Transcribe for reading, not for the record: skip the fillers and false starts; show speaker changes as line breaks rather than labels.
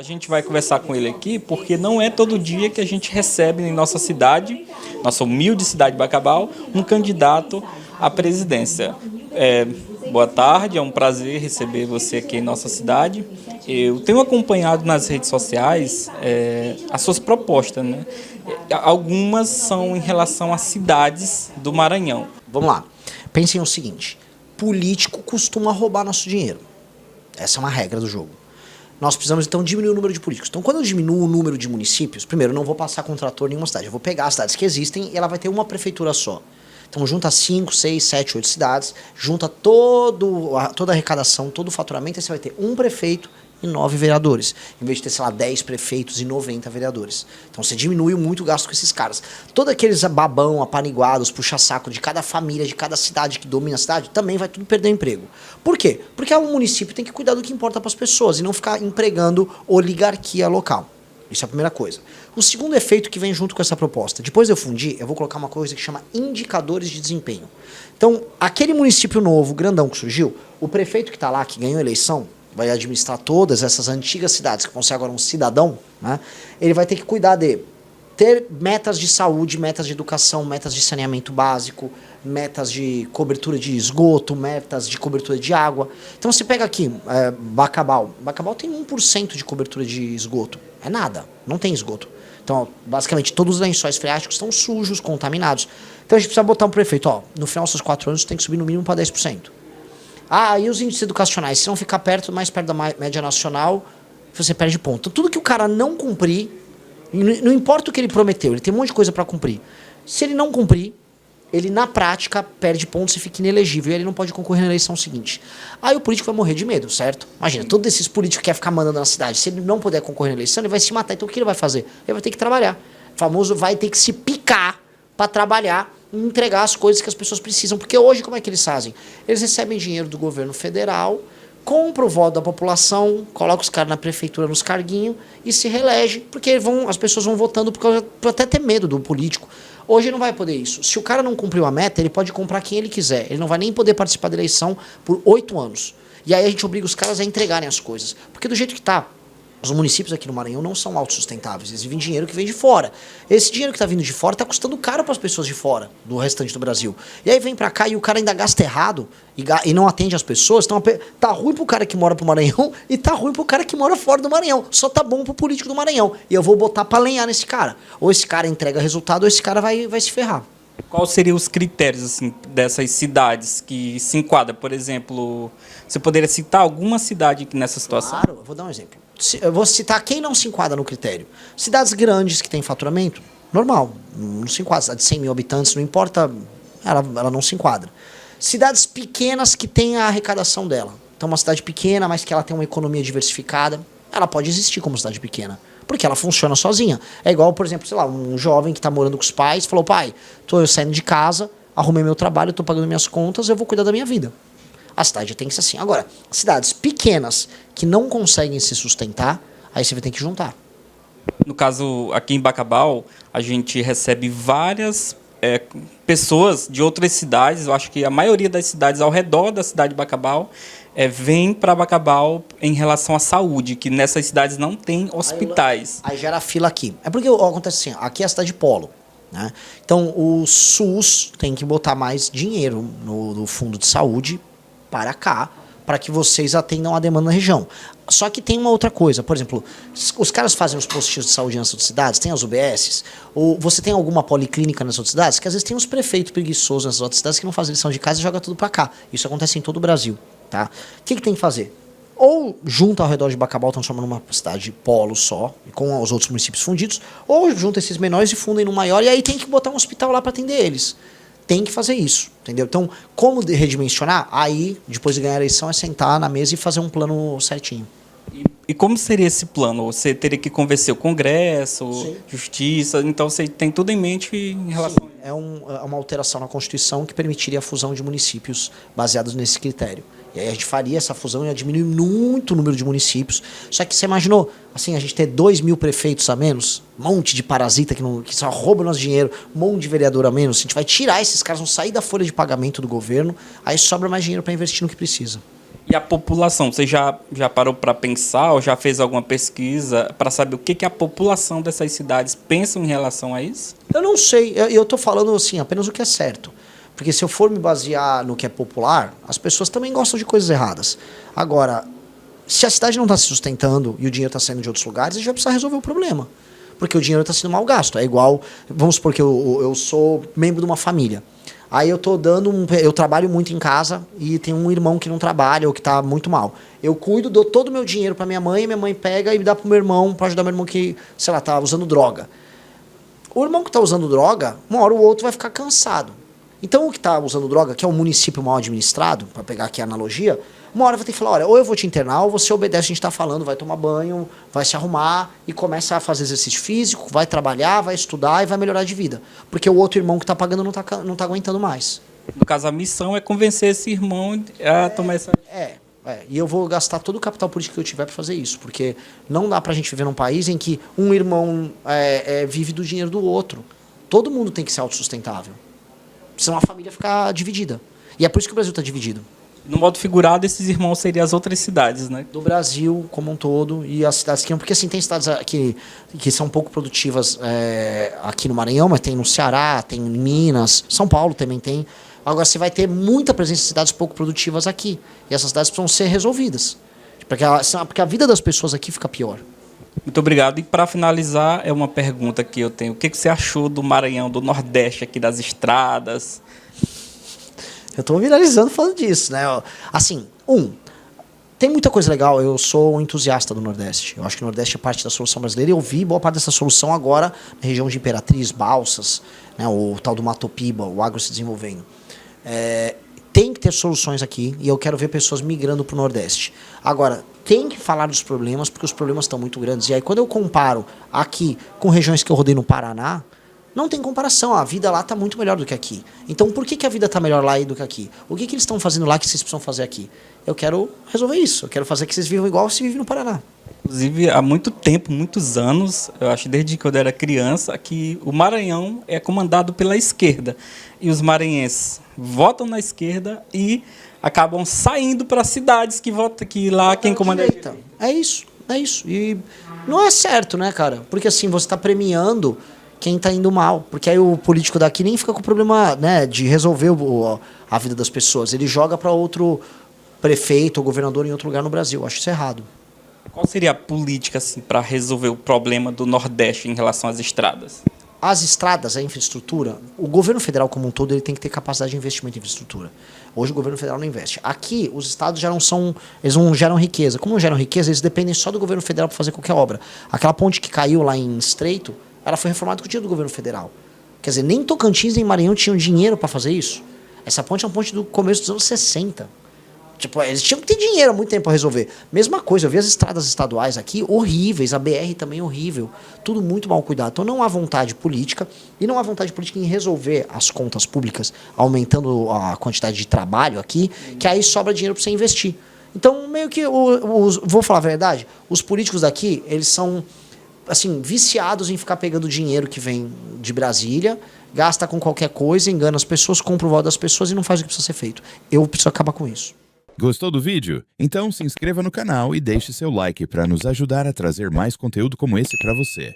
A gente vai conversar com ele aqui porque não é todo dia que a gente recebe em nossa cidade, nossa humilde cidade de Bacabal, um candidato à presidência. Boa tarde, é um prazer receber você aqui em nossa cidade. Eu tenho acompanhado nas redes sociais as suas propostas, né? Algumas são em relação às cidades do Maranhão.
Vamos lá. Pensem o seguinte: político costuma roubar nosso dinheiro. Essa é uma regra do jogo. Nós precisamos, então, diminuir o número de políticos. Então, quando eu diminuo o número de municípios, primeiro, eu não vou passar contrator em nenhuma cidade. Eu vou pegar as cidades que existem e ela vai ter uma prefeitura só. Então, junta 5, 6, 7, 8 cidades, junta toda a arrecadação, todo o faturamento, e você vai ter um prefeito e 9 vereadores, em vez de ter, sei lá, 10 prefeitos e 90 vereadores. Então você diminui muito o gasto com esses caras. Todos aqueles babão, apaniguados, puxa-saco de cada família, de cada cidade que domina a cidade, também vai tudo perder emprego. Por quê? Porque o município tem que cuidar do que importa para as pessoas e não ficar empregando oligarquia local. Isso é a primeira coisa. O segundo efeito que vem junto com essa proposta, depois de eu fundir, eu vou colocar uma coisa que chama indicadores de desempenho. Então, aquele município novo, grandão que surgiu, o prefeito que está lá, que ganhou a eleição, vai administrar todas essas antigas cidades, que vão ser agora um cidadão, né? Ele vai ter que cuidar de ter metas de saúde, metas de educação, metas de saneamento básico, metas de cobertura de esgoto, metas de cobertura de água. Então você pega aqui, Bacabal. Bacabal tem 1% de cobertura de esgoto. É nada, não tem esgoto. Então, basicamente, todos os lençóis freáticos estão sujos, contaminados. Então a gente precisa botar um prefeito, ó, no final dos seus 4 anos tem que subir no mínimo para 10%. Ah, e os índices educacionais? Se não ficar mais perto da média nacional, você perde ponto. Então, tudo que o cara não cumprir, não importa o que ele prometeu, ele tem um monte de coisa para cumprir. Se ele não cumprir, ele na prática perde pontos e fica inelegível. E ele não pode concorrer na eleição seguinte. Aí o político vai morrer de medo, certo? Imagina, todos esses políticos que querem ficar mandando na cidade, se ele não puder concorrer na eleição, ele vai se matar. Então o que ele vai fazer? Ele vai ter que trabalhar. O famoso vai ter que se picar para trabalhar e entregar as coisas que as pessoas precisam. Porque hoje, como é que eles fazem? Eles recebem dinheiro do governo federal, compra o voto da população, coloca os caras na prefeitura nos carguinhos e se reelege, porque as pessoas vão votando por até ter medo do político. Hoje não vai poder isso. Se o cara não cumpriu a meta, ele pode comprar quem ele quiser. Ele não vai nem poder participar da eleição por 8 anos. E aí a gente obriga os caras a entregarem as coisas. Porque do jeito que tá, os municípios aqui no Maranhão não são autossustentáveis. Eles vivem dinheiro que vem de fora. Esse dinheiro que está vindo de fora está custando caro para as pessoas de fora, do restante do Brasil. E aí vem para cá e o cara ainda gasta errado e não atende as pessoas. Então tá ruim pro cara que mora pro Maranhão e tá ruim pro cara que mora fora do Maranhão. Só tá bom pro político do Maranhão. E eu vou botar para lenhar nesse cara. Ou esse cara entrega resultado ou esse cara vai se ferrar.
Quais seriam os critérios assim, dessas cidades que se enquadram? Por exemplo, você poderia citar alguma cidade nessa situação?
Claro, eu vou dar um exemplo. Eu vou citar quem não se enquadra no critério. Cidades grandes que têm faturamento, normal, não se enquadra. Cidade de 100 mil habitantes, não importa, ela não se enquadra. Cidades pequenas que têm a arrecadação dela. Então, uma cidade pequena, mas que ela tem uma economia diversificada, ela pode existir como cidade pequena, porque ela funciona sozinha. É igual, por exemplo, sei lá, um jovem que está morando com os pais, falou, pai, tô saindo de casa, arrumei meu trabalho, tô pagando minhas contas, eu vou cuidar da minha vida. A cidade tem que ser assim. Agora, cidades pequenas que não conseguem se sustentar, aí você vai ter que juntar.
No caso, aqui em Bacabal, a gente recebe várias pessoas de outras cidades. Eu acho que a maioria das cidades ao redor da cidade de Bacabal vem para Bacabal em relação à saúde, que nessas cidades não tem hospitais.
Aí gera fila aqui. É porque acontece assim, aqui é a cidade de polo, né? Então, o SUS tem que botar mais dinheiro no fundo de saúde para cá, para que vocês atendam a demanda na região. Só que tem uma outra coisa, por exemplo, os caras fazem os postinhos de saúde nas outras cidades, tem as UBSs, ou você tem alguma policlínica nas outras cidades, que às vezes tem uns prefeitos preguiçosos nas outras cidades que não fazem lição de casa e joga tudo para cá. Isso acontece em todo o Brasil, tá? O que tem que fazer? Ou junta ao redor de Bacabal, transforma numa cidade de polo só, com os outros municípios fundidos, ou junta esses menores e fundem no maior, e aí tem que botar um hospital lá para atender eles. Tem que fazer isso, entendeu? Então, como redimensionar? Aí, depois de ganhar a eleição, é sentar na mesa e fazer um plano certinho.
E como seria esse plano? Você teria que convencer o Congresso, Sim. Justiça, então você tem tudo em mente em relação...
Sim, é uma alteração na Constituição que permitiria a fusão de municípios baseados nesse critério. E aí a gente faria essa fusão e ia diminuir muito o número de municípios. Só que você imaginou, assim, a gente ter 2.000 prefeitos a menos, um monte de parasita que só rouba nosso dinheiro, um monte de vereador a menos, a gente vai tirar esses caras, vão sair da folha de pagamento do governo, aí sobra mais dinheiro para investir no que precisa.
E a população, você já parou para pensar ou já fez alguma pesquisa para saber o que a população dessas cidades pensa em relação a isso?
Eu não sei, eu tô falando assim, apenas o que é certo. Porque se eu for me basear no que é popular, as pessoas também gostam de coisas erradas. Agora, se a cidade não está se sustentando e o dinheiro está saindo de outros lugares, a gente vai precisar resolver o problema. Porque o dinheiro está sendo mal gasto. É igual, vamos supor que eu sou membro de uma família. Aí eu trabalho muito em casa e tem um irmão que não trabalha ou que está muito mal. Eu cuido, dou todo o meu dinheiro para minha mãe pega e dá pro meu irmão, para ajudar meu irmão que, sei lá, tá usando droga. O irmão que está usando droga, uma hora ou outra vai ficar cansado. Então o que está usando droga, que é um município mal administrado, para pegar aqui a analogia, uma hora vai ter que falar, olha, ou eu vou te internar, ou você obedece o que a gente está falando, vai tomar banho, vai se arrumar e começa a fazer exercício físico, vai trabalhar, vai estudar e vai melhorar de vida. Porque o outro irmão que está pagando não tá aguentando mais.
No caso, a missão é convencer esse irmão a tomar essa...
E eu vou gastar todo o capital político que eu tiver para fazer isso, porque não dá pra gente viver num país em que um irmão vive do dinheiro do outro. Todo mundo tem que ser autossustentável. Senão a família ficar dividida. E é por isso que o Brasil está dividido.
No modo figurado, esses irmãos seriam as outras cidades, né?
Do Brasil como um todo e as cidades que... Porque assim, tem cidades aqui que são pouco produtivas aqui no Maranhão, mas tem no Ceará, tem em Minas, São Paulo também tem. Agora você vai ter muita presença de cidades pouco produtivas aqui. E essas cidades precisam ser resolvidas. Porque a vida das pessoas aqui fica pior.
Muito obrigado. E para finalizar, é uma pergunta que eu tenho. O que você achou do Maranhão, do Nordeste, aqui das estradas?
Eu estou viralizando falando disso, né? Assim, tem muita coisa legal. Eu sou um entusiasta do Nordeste. Eu acho que o Nordeste é parte da solução brasileira. E eu vi boa parte dessa solução agora na região de Imperatriz, Balsas, né? O tal do Matopiba, o agro se desenvolvendo. Tem que ter soluções aqui e eu quero ver pessoas migrando para o Nordeste. Agora, tem que falar dos problemas, porque os problemas estão muito grandes. E aí, quando eu comparo aqui com regiões que eu rodei no Paraná, não tem comparação. A vida lá está muito melhor do que aqui. Então, por que a vida está melhor lá do que aqui? O que eles estão fazendo lá que vocês precisam fazer aqui? Eu quero resolver isso. Eu quero fazer que vocês vivam igual se vivem no Paraná.
Inclusive, há muito tempo, muitos anos, eu acho desde que eu era criança, que o Maranhão é comandado pela esquerda. E os maranhenses votam na esquerda e acabam saindo para cidades que lá quem comanda é a direita.
É isso. E não é certo, né, cara? Porque assim, você está premiando quem está indo mal. Porque aí o político daqui nem fica com o problema, né, de resolver a vida das pessoas. Ele joga para outro prefeito ou governador em outro lugar no Brasil. Eu acho isso errado.
Qual seria a política assim, para resolver o problema do Nordeste em relação às estradas?
As estradas, a infraestrutura, o governo federal como um todo ele tem que ter capacidade de investimento em infraestrutura. Hoje o governo federal não investe. Aqui, os estados eles não geram riqueza. Como não geram riqueza, eles dependem só do governo federal para fazer qualquer obra. Aquela ponte que caiu lá em Estreito, ela foi reformada com o dinheiro do governo federal. Quer dizer, nem Tocantins nem Maranhão tinham dinheiro para fazer isso. Essa ponte é uma ponte do começo dos anos 60. Tipo, eles tinham que ter dinheiro há muito tempo para resolver. Mesma coisa, eu vi as estradas estaduais aqui horríveis, a BR também horrível, tudo muito mal cuidado. Então não há vontade política, e não há vontade política em resolver as contas públicas, aumentando a quantidade de trabalho aqui, que aí sobra dinheiro para você investir. Então, meio que, vou falar a verdade, os políticos daqui, eles são assim, viciados em ficar pegando dinheiro que vem de Brasília, gasta com qualquer coisa, engana as pessoas, compra o voto das pessoas e não faz o que precisa ser feito. Eu preciso acabar com isso.
Gostou do vídeo? Então se inscreva no canal e deixe seu like para nos ajudar a trazer mais conteúdo como esse para você.